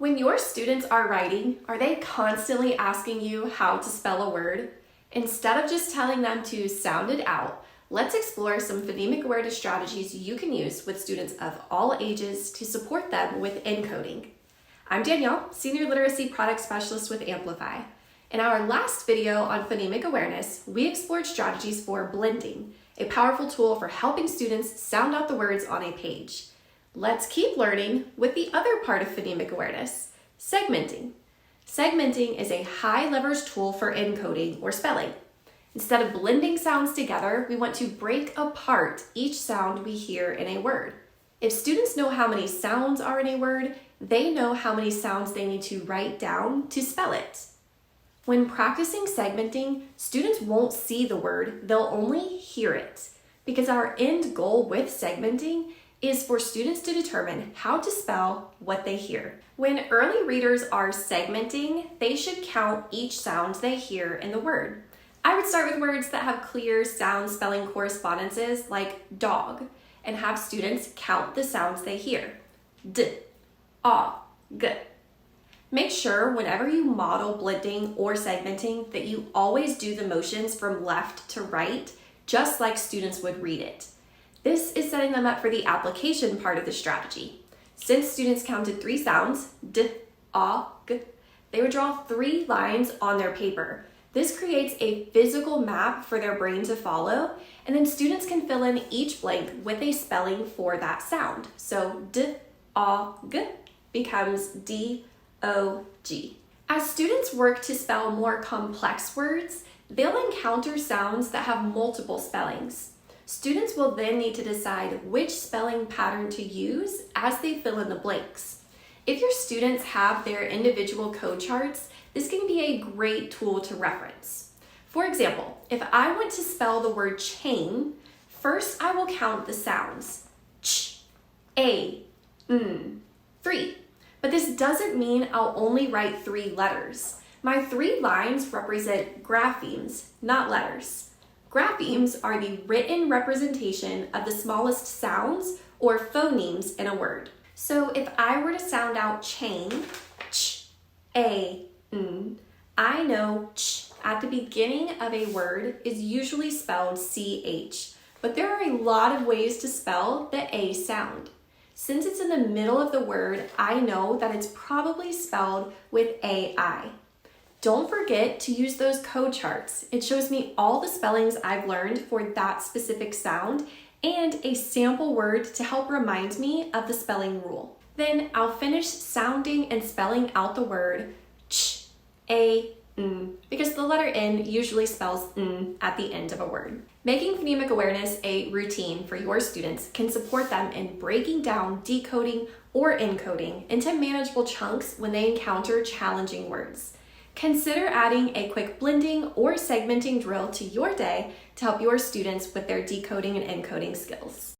When your students are writing, are they constantly asking you how to spell a word? Instead of just telling them to sound it out, let's explore some phonemic awareness strategies you can use with students of all ages to support them with encoding. I'm Danielle, Senior Literacy Product Specialist with Amplify. In our last video on phonemic awareness, we explored strategies for blending, a powerful tool for helping students sound out the words on a page. Let's keep learning with the other part of phonemic awareness, segmenting. Segmenting is a high leverage tool for encoding or spelling. Instead of blending sounds together, we want to break apart each sound we hear in a word. If students know how many sounds are in a word, they know how many sounds they need to write down to spell it. When practicing segmenting, students won't see the word, they'll only hear it, because our end goal with segmenting is for students to determine how to spell what they hear. When early readers are segmenting, they should count each sound they hear in the word. I would start with words that have clear sound spelling correspondences like dog, and have students count the sounds they hear. D, ah, g. Make sure whenever you model blending or segmenting that you always do the motions from left to right, just like students would read it. This is setting them up for the application part of the strategy. Since students counted 3 sounds, d, ah, g, they would draw 3 lines on their paper. This creates a physical map for their brain to follow, and then students can fill in each blank with a spelling for that sound. So d, ah, g becomes D, O, G. As students work to spell more complex words, they'll encounter sounds that have multiple spellings. Students will then need to decide which spelling pattern to use as they fill in the blanks. If your students have their individual code charts, this can be a great tool to reference. For example, if I want to spell the word chain, first I will count the sounds. Ch, a, n, 3. But this doesn't mean I'll only write 3 letters. My 3 lines represent graphemes, not letters. Graphemes are the written representation of the smallest sounds or phonemes in a word. So if I were to sound out chain, ch, a, n, I know ch at the beginning of a word is usually spelled ch, but there are a lot of ways to spell the a sound. Since it's in the middle of the word, I know that it's probably spelled with ai. Don't forget to use those code charts. It shows me all the spellings I've learned for that specific sound and a sample word to help remind me of the spelling rule. Then I'll finish sounding and spelling out the word ch, a, n, because the letter n usually spells n at the end of a word. Making phonemic awareness a routine for your students can support them in breaking down decoding or encoding into manageable chunks when they encounter challenging words. Consider adding a quick blending or segmenting drill to your day to help your students with their decoding and encoding skills.